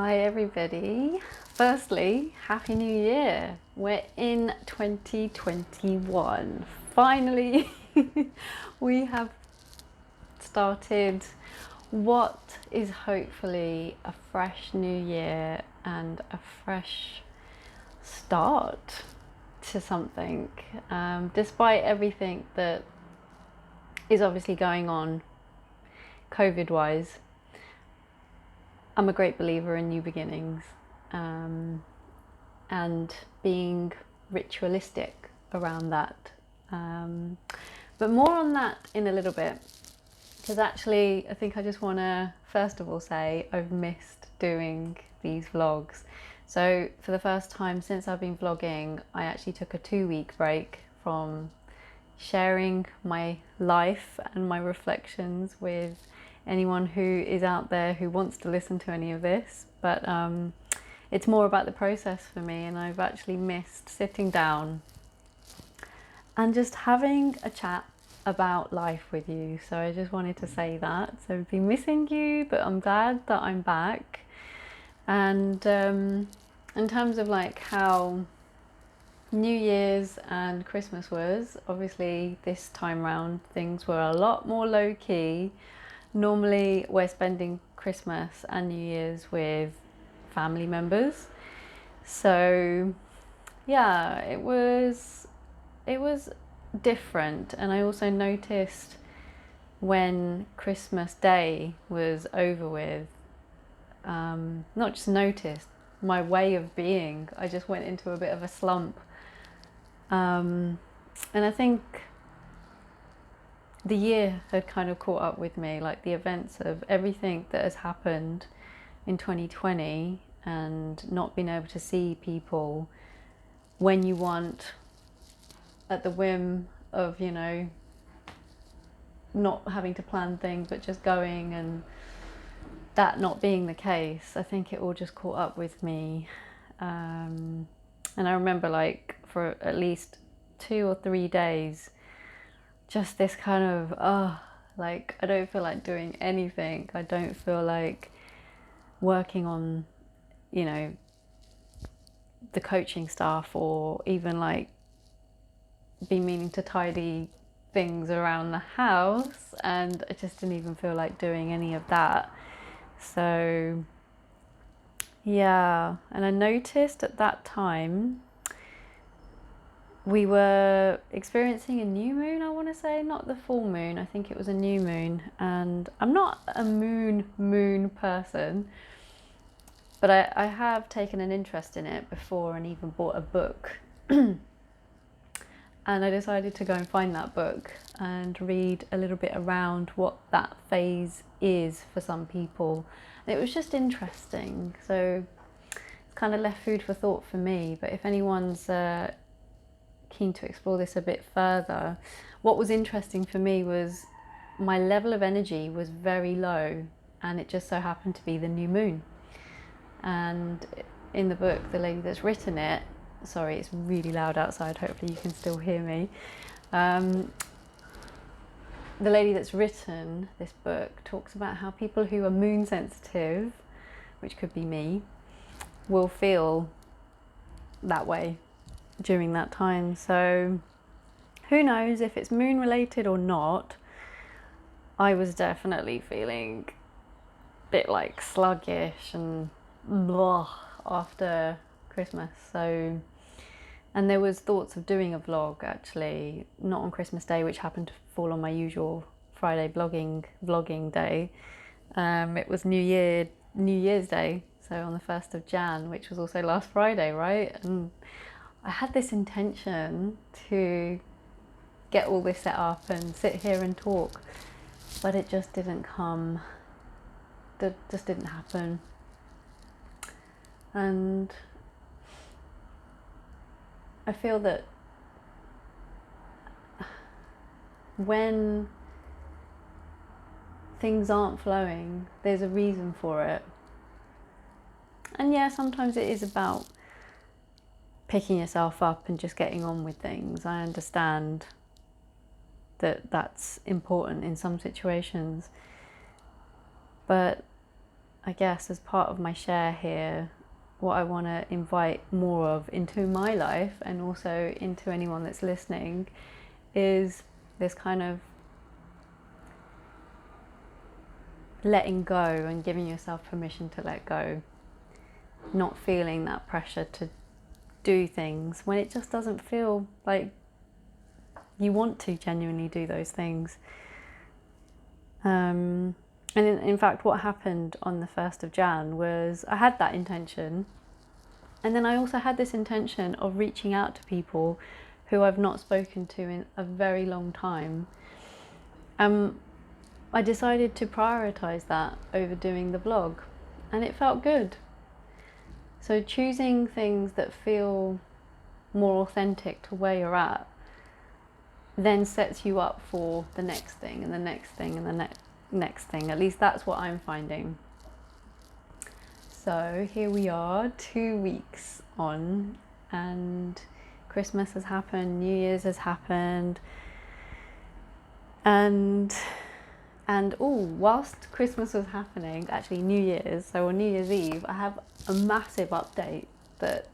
Hi everybody. Firstly, Happy New Year. We're in 2021. Finally, we have started what is hopefully a fresh new year and a fresh start to something. Despite everything that is obviously going on COVID-wise, I'm a great believer in new beginnings, and being ritualistic around that. But more on that in a little bit, because actually I think I just want to first of all say I've missed doing these vlogs. So for the first time since I've been vlogging, I actually took a 2-week break from sharing my life and my reflections with anyone who is out there who wants to listen to any of this. But it's more about the process for me, and I've actually missed sitting down and just having a chat about life with you. So I just wanted to say that. So I've been missing you, but I'm glad that I'm back. And in terms of like how New Year's and Christmas was, obviously this time round things were a lot more low key. Normally we're spending Christmas and New Year's with family members. So yeah, it was different. And I also noticed when Christmas Day was over with, not just noticed, my way of being, I just went into a bit of a slump. And I think the year had kind of caught up with me, like the events of everything that has happened in 2020 and not being able to see people when you want, at the whim of, you know, not having to plan things but just going, and that not being the case. I think it all just caught up with me. And I remember, like, for at least 2 or 3 days, just this kind of, like, I don't feel like doing anything. I don't feel like working on, you know, the coaching stuff, or even like be meaning to tidy things around the house, and I just didn't even feel like doing any of that. So yeah, and I noticed at that time we were experiencing a new moon, I want to say, not the full moon, I think it was a new moon. And I'm not a moon person, but I have taken an interest in it before and even bought a book. And I decided to go and find that book and read a little bit around what that phase is for some people. And it was just interesting. So it's kind of left food for thought for me. But if anyone's keen to explore this a bit further, what was interesting for me was my level of energy was very low, and it just so happened to be the new moon. And in the book, the lady that's written it, sorry, it's really loud outside, hopefully you can still hear me. The lady that's written this book talks about how people who are moon sensitive, which could be me, will feel that way during that time. So who knows if it's moon related or not. I was definitely feeling a bit like sluggish and blah after Christmas. So, and there was thoughts of doing a vlog, actually, not on Christmas Day, which happened to fall on my usual Friday vlogging day. It was New Year's Day, so on the 1st of Jan, which was also last Friday, right? And I had this intention to get all this set up and sit here and talk, but it just didn't come. That just didn't happen. And I feel that when things aren't flowing, there's a reason for it. And yeah, sometimes it is about picking yourself up and just getting on with things. I understand that that's important in some situations, but I guess as part of my share here, what I want to invite more of into my life and also into anyone that's listening is this kind of letting go and giving yourself permission to let go, not feeling that pressure to do things when it just doesn't feel like you want to genuinely do those things. And in fact, what happened on the 1st of Jan was I had that intention, and then I also had this intention of reaching out to people who I've not spoken to in a very long time. I decided to prioritize that over doing the vlog, and it felt good. So choosing things that feel more authentic to where you're at then sets you up for the next thing and the next thing and the next thing. At least that's what I'm finding. So here we are, 2 weeks on, and Christmas has happened, New Year's has happened, and whilst Christmas was happening, actually New Year's, so on New Year's Eve, I have a massive update that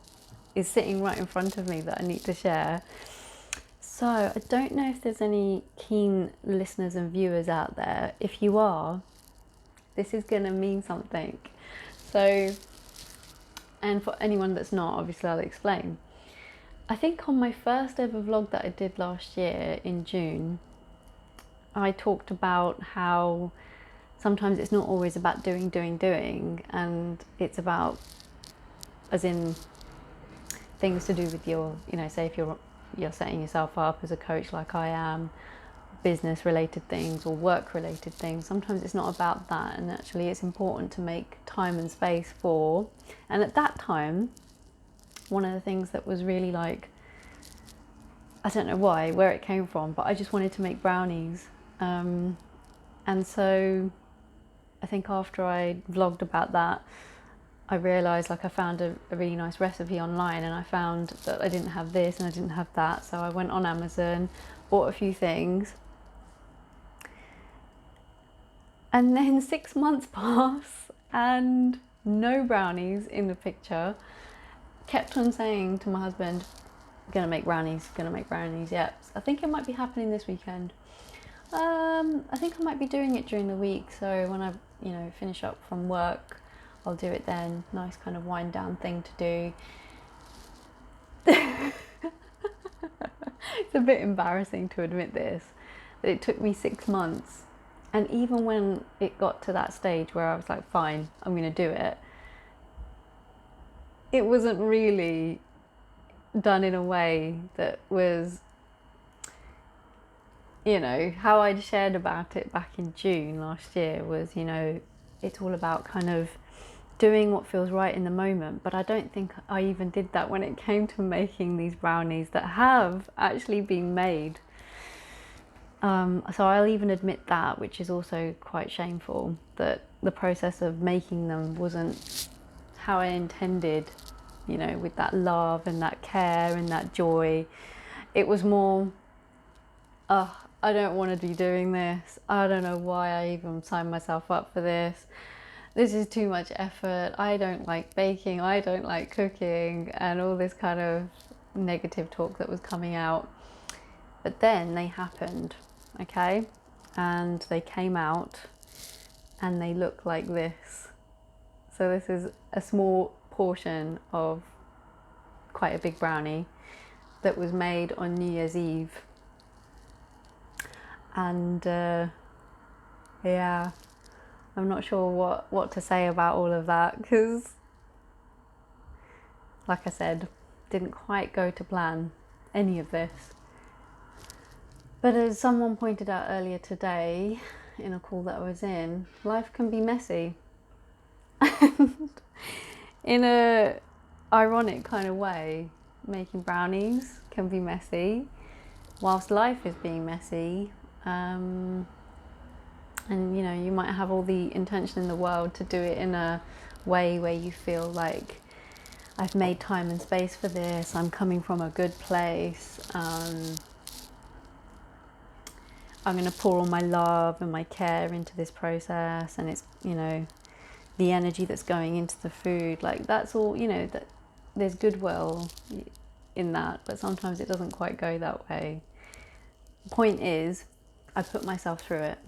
is sitting right in front of me that I need to share. So I don't know if there's any keen listeners and viewers out there. If you are, this is going to mean something. So, and for anyone that's not, obviously I'll explain. I think on my first ever vlog that I did last year in June, I talked about how sometimes it's not always about doing, and it's about, as in, things to do with your, say if you're setting yourself up as a coach like I am, business related things or work related things. Sometimes it's not about that, and actually it's important to make time and space for. And at that time, one of the things that was really like, I don't know why, where it came from, but I just wanted to make brownies. And so I think after I vlogged about that, I realised, like, I found a really nice recipe online, and I found that I didn't have this and I didn't have that. So I went on Amazon, bought a few things, and then 6 months pass and no brownies in the picture. Kept on saying to my husband, gonna make brownies, yeah. I think it might be happening this weekend. I think I might be doing it during the week, so when I finish up from work, I'll do it then. Nice kind of wind down thing to do. It's a bit embarrassing to admit this, that it took me 6 months, and even when it got to that stage where I was like, fine, I'm gonna do it, it wasn't really done in a way that was, how I'd shared about it back in June last year was, it's all about kind of doing what feels right in the moment. But I don't think I even did that when it came to making these brownies that have actually been made. So I'll even admit that, which is also quite shameful, that the process of making them wasn't how I intended, with that love and that care and that joy. It was more, I don't want to be doing this. I don't know why I even signed myself up for this. This is too much effort. I don't like baking. I don't like cooking, and all this kind of negative talk that was coming out. But then they happened, okay? And they came out and they look like this. So this is a small portion of quite a big brownie that was made on New Year's Eve. And yeah, I'm not sure what to say about all of that, because, like I said, didn't quite go to plan, any of this. But as someone pointed out earlier today in a call that I was in, life can be messy. And in a ironic kind of way, making brownies can be messy whilst life is being messy. And you might have all the intention in the world to do it in a way where you feel like, I've made time and space for this, I'm coming from a good place, I'm going to pour all my love and my care into this process, and it's the energy that's going into the food. Like that's all, you know, that there's goodwill in that, but sometimes it doesn't quite go that way. The point is, I put myself through it.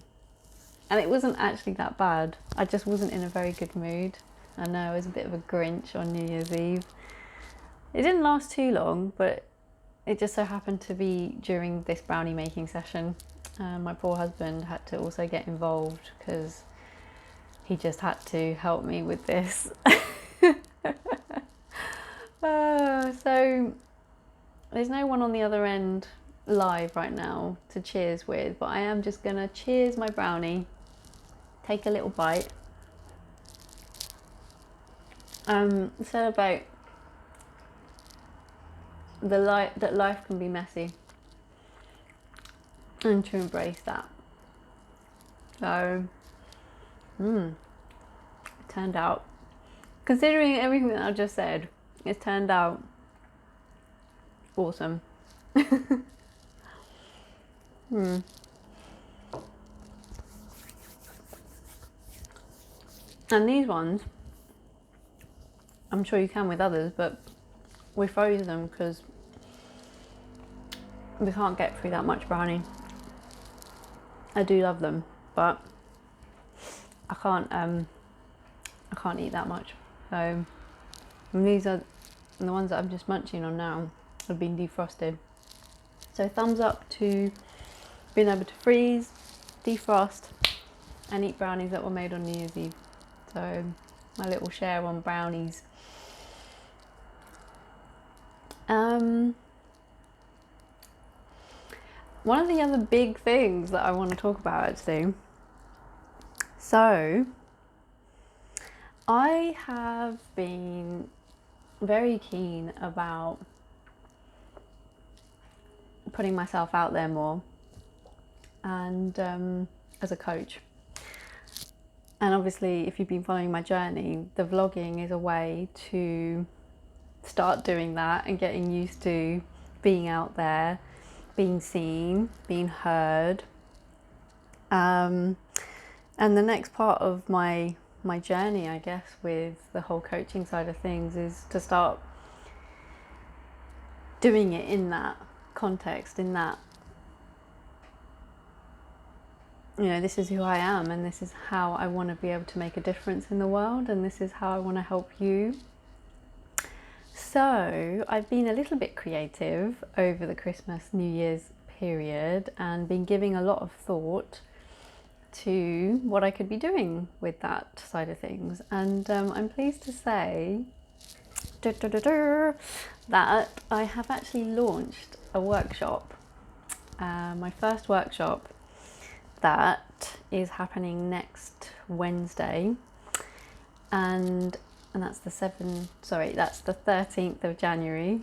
And it wasn't actually that bad. I just wasn't in a very good mood. I know I was a bit of a Grinch on New Year's Eve. It didn't last too long, but it just so happened to be during this brownie making session. My poor husband had to also get involved because he just had to help me with this. So there's no one on the other end live right now to cheers with, but I am just gonna cheers my brownie, take a little bite, celebrate that life can be messy, and to embrace that. So it turned out, considering everything that I just said, it's turned out awesome. And these ones, I'm sure you can with others, but we froze them because we can't get through that much brownie. I do love them, but I can't eat that much. So these are the ones that I'm just munching on now, have been defrosted. So thumbs up to being able to freeze, defrost, and eat brownies that were made on New Year's Eve. So my little share on brownies. One of the other big things that I want to talk about actually. So I have been very keen about putting myself out there more, and as a coach. And obviously, if you've been following my journey, the vlogging is a way to start doing that and getting used to being out there, being seen, being heard. And the next part of my journey, I guess, with the whole coaching side of things is to start doing it in that context, in that, you know, this is who I am and this is how I want to be able to make a difference in the world, and this is how I want to help you. So I've been a little bit creative over the Christmas, New Year's period, and been giving a lot of thought to what I could be doing with that side of things. And I'm pleased to say that I have actually launched a workshop, my first workshop, that is happening next Wednesday, and that's the 13th of January.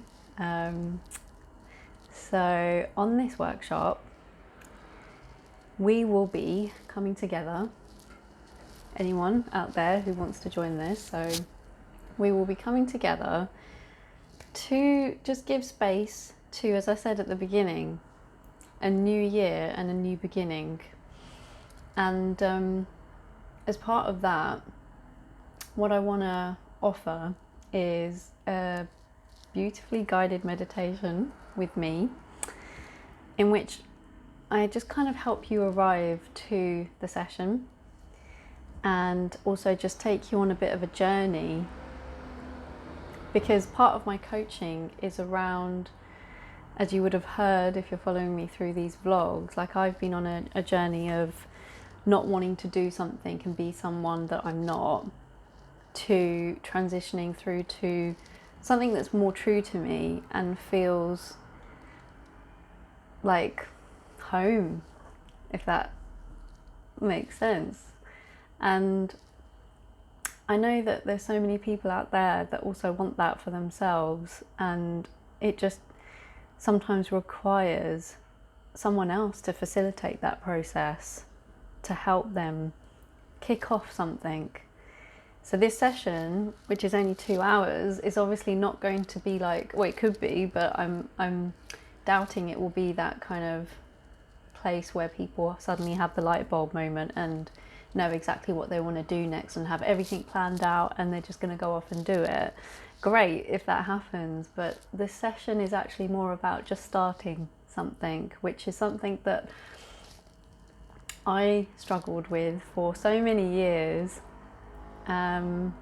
So on this workshop, we will be coming together. Anyone out there who wants to join this, so we will be coming together to just give space to, as I said at the beginning, a new year and a new beginning. And as part of that, what I want to offer is a beautifully guided meditation with me, in which I just kind of help you arrive to the session, and also just take you on a bit of a journey, because part of my coaching is around, as you would have heard if you're following me through these vlogs, like I've been on a journey of not wanting to do something and be someone that I'm not, to transitioning through to something that's more true to me and feels like home, if that makes sense. And I know that there's so many people out there that also want that for themselves, and it just sometimes requires someone else to facilitate that process, to help them kick off something. So this session, which is only 2 hours, is obviously not going to be like, well, it could be, but I'm doubting it will be that kind of place where people suddenly have the light bulb moment and know exactly what they want to do next and have everything planned out and they're just going to go off and do it. Great if that happens, but this session is actually more about just starting something, which is something that I struggled with for so many years. And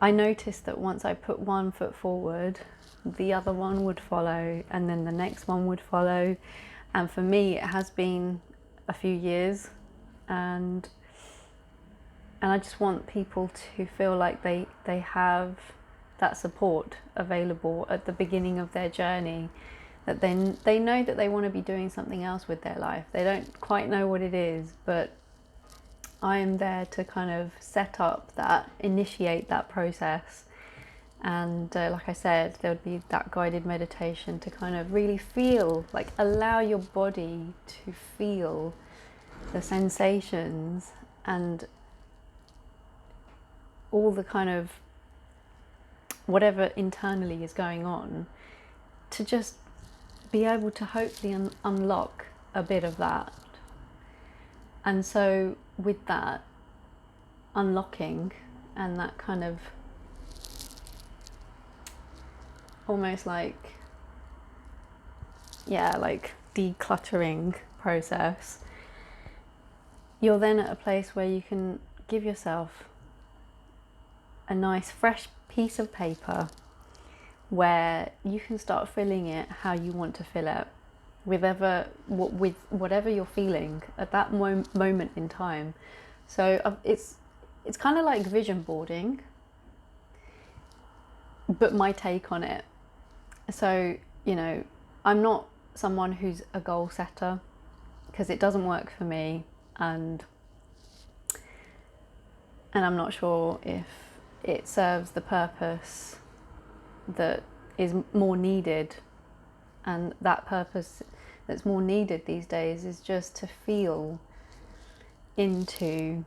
I noticed that once I put one foot forward, the other one would follow, and then the next one would follow. And for me, it has been a few years, and I just want people to feel like they have that support available at the beginning of their journey, that they know that they want to be doing something else with their life. They don't quite know what it is, but I am there to kind of set up that, initiate that process. And like I said, there would be that guided meditation to kind of really feel, like allow your body to feel the sensations and all the kind of whatever internally is going on, to just be able to hopefully unlock a bit of that. And so with that unlocking and that kind of almost like decluttering process, you're then at a place where you can give yourself a nice fresh piece of paper where you can start filling it how you want to fill it, with whatever you're feeling at that moment in time. So it's kind of like vision boarding, but my take on it. So, I'm not someone who's a goal setter, because it doesn't work for me, and I'm not sure if it serves the purpose that is more needed. And that purpose that's more needed these days is just to feel into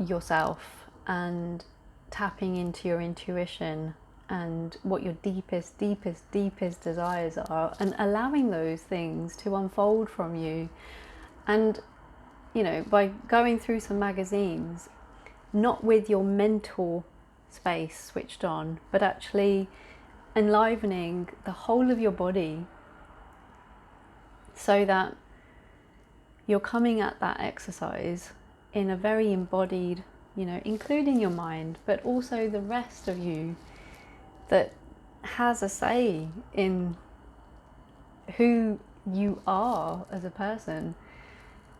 yourself and tapping into your intuition and what your deepest desires are, and allowing those things to unfold from you. And by going through some magazines, not with your mental space switched on, but actually enlivening the whole of your body, so that you're coming at that exercise in a very embodied, including your mind, but also the rest of you that has a say in who you are as a person,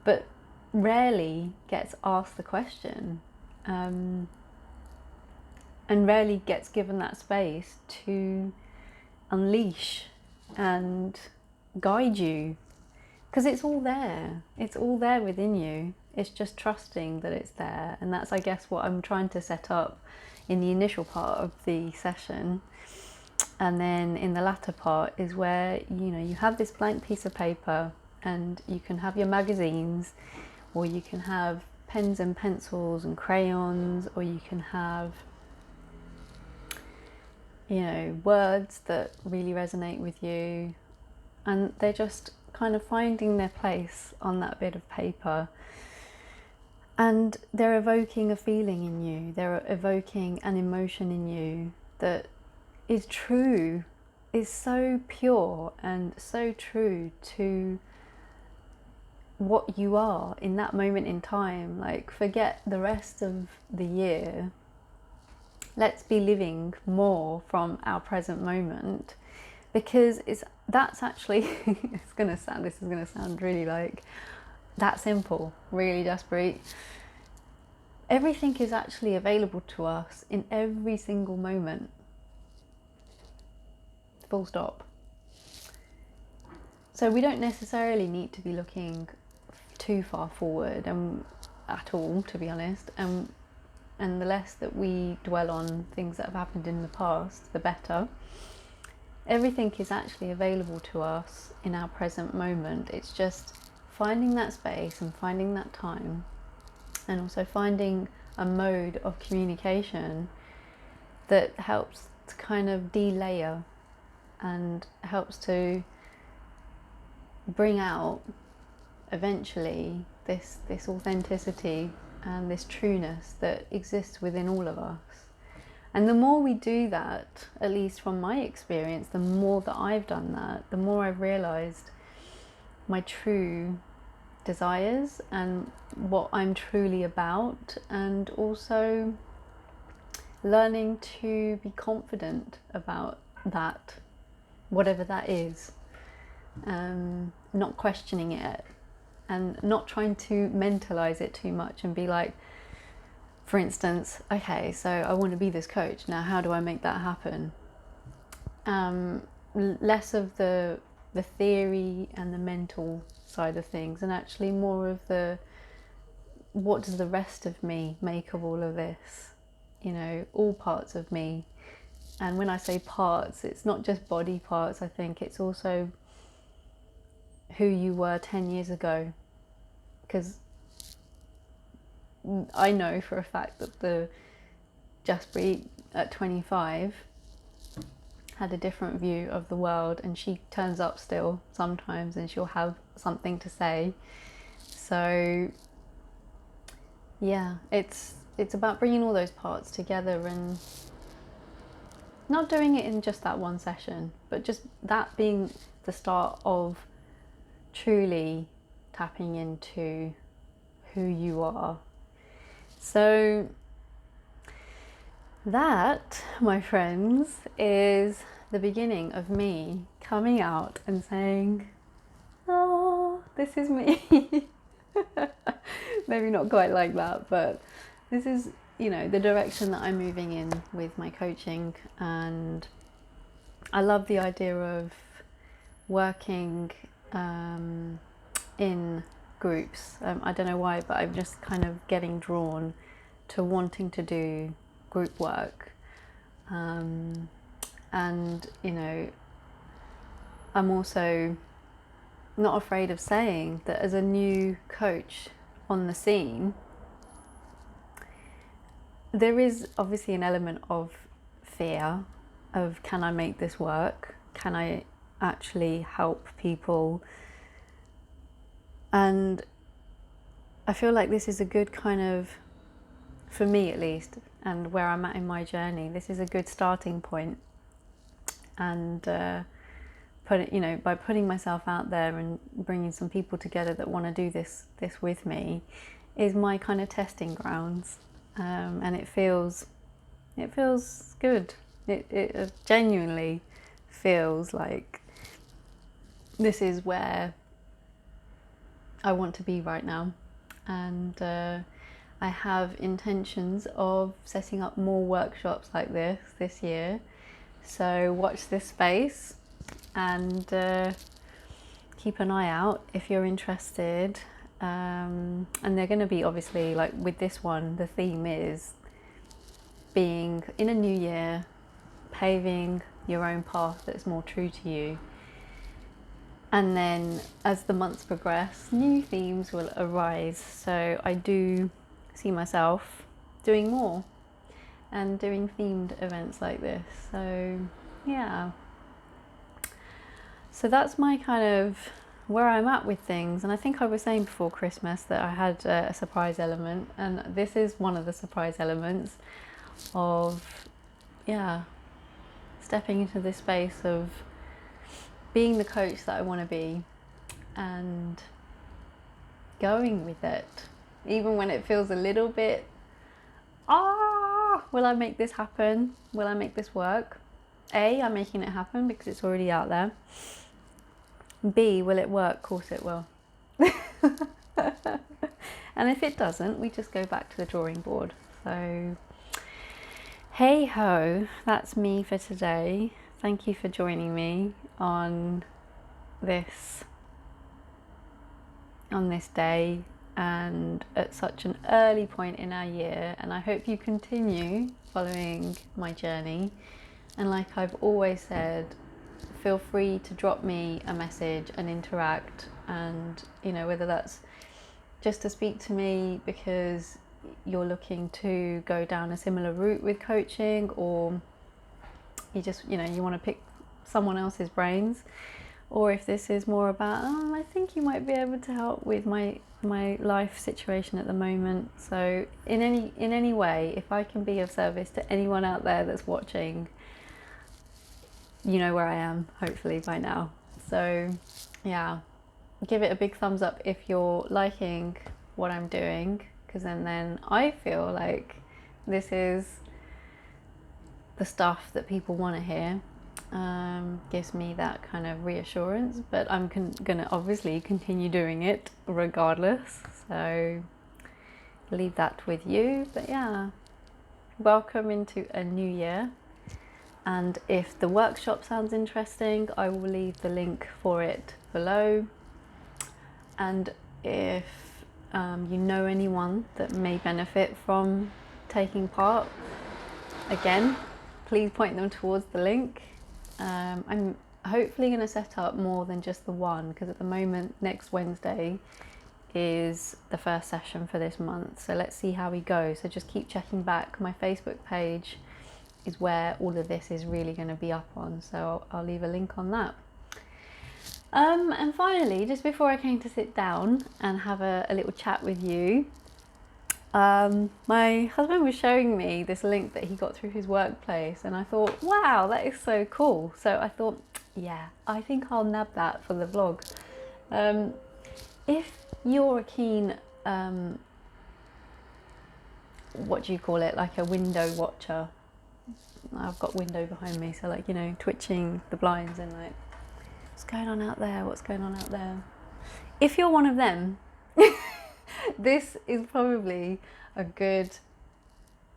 but rarely gets asked the question, and rarely gets given that space to unleash and guide you, because it's all there within you. It's just trusting that it's there. And that's, I guess, what I'm trying to set up in the initial part of the session. And then in the latter part is where you have this blank piece of paper, and you can have your magazines, or you can have pens and pencils and crayons, or you can have words that really resonate with you, and they're just kind of finding their place on that bit of paper, and they're evoking a feeling in you, they're evoking an emotion in you that is true, is so pure and so true to what you are in that moment in time. Like, forget the rest of the year. Let's be living more from our present moment, because that's actually this is gonna sound really like that simple, really, Jaspreet. Everything is actually available to us in every single moment. Full stop. So we don't necessarily need to be looking too far forward, at all, to be honest. And the less that we dwell on things that have happened in the past, the better. Everything is actually available to us in our present moment. It's just finding that space and finding that time, and also finding a mode of communication that helps to kind of de-layer and helps to bring out eventually this authenticity and this trueness that exists within all of us. And the more we do that, at least from my experience, the more that I've done that, the more I've realized my true desires and what I'm truly about, and also learning to be confident about that, whatever that is, not questioning it and not trying to mentalize it too much and be like, for instance, okay, so I want to be this coach. Now, how do I make that happen? Less of the theory and the mental side of things, and actually more of the, what does the rest of me make of all of this? You know, all parts of me. And when I say parts, it's not just body parts. I think it's also who you were 10 years ago. Because I know for a fact that the Jaspreet at 25 had a different view of the world, and she turns up still sometimes and she'll have something to say. So yeah, it's about bringing all those parts together and not doing it in just that one session, but just that being the start of truly tapping into who you are. So that, my friends, is the beginning of me coming out and saying, oh, this is me. Maybe not quite like that, but this is, you know, the direction that I'm moving in with my coaching. And I love the idea of working in groups. I don't know why, but I'm just kind of getting drawn to wanting to do group work. And, you know, I'm also not afraid of saying that as a new coach on the scene, there is obviously an element of fear of, can I make this work? Can I actually help people? And I feel like this is a good kind of, for me at least, and where I'm at in my journey, this is a good starting point. And by putting myself out there and bringing some people together that want to do this with me, is my kind of testing grounds. And it feels good. It genuinely feels like this is where I want to be right now. And I have intentions of setting up more workshops like this year. So watch this space and keep an eye out if you're interested. And they're going to be, obviously, like with this one, the theme is being in a new year, paving your own path that's more true to you. And then as the months progress, new themes will arise. So I do see myself doing more and doing themed events like this. So yeah. So that's my kind of where I'm at with things. And I think I was saying before Christmas that I had a surprise element, and this is one of the surprise elements of, stepping into this space of being the coach that I want to be and going with it, even when it feels a little bit, will I make this happen? Will I make this work? A, I'm making it happen because it's already out there. B, will it work? Of course it will. And if it doesn't, we just go back to the drawing board. So hey ho, that's me for today. Thank you for joining me on this day and at such an early point in our year, and I hope you continue following my journey. And like I've always said, feel free to drop me a message and interact, and whether that's just to speak to me because you're looking to go down a similar route with coaching, or you just you want to pick someone else's brains, or if this is more about, I think you might be able to help with my life situation at the moment. So in any way, if I can be of service to anyone out there that's watching, you know where I am, hopefully by now. So yeah, give it a big thumbs up if you're liking what I'm doing, because then I feel like this is the stuff that people want to hear. Gives me that kind of reassurance, but I'm gonna obviously continue doing it regardless, so leave that with you. But yeah, welcome into a new year, and if the workshop sounds interesting, I will leave the link for it below. And if you know anyone that may benefit from taking part, again, please point them towards the link. I'm hopefully going to set up more than just the one, because at the moment next Wednesday is the first session for this month, so let's see how we go. So just keep checking back. My Facebook page is where all of this is really going to be up on, so I'll leave a link on that. And finally, just before I came to sit down and have a little chat with you, my husband was showing me this link that he got through his workplace, and I thought, wow, that is so cool. So I thought, yeah, I think I'll nab that for the vlog. If you're a keen, what do you call it, like a window watcher, I've got window behind me, so like, you know, twitching the blinds and like, what's going on out there, what's going on out there. If you're one of them, this is probably a good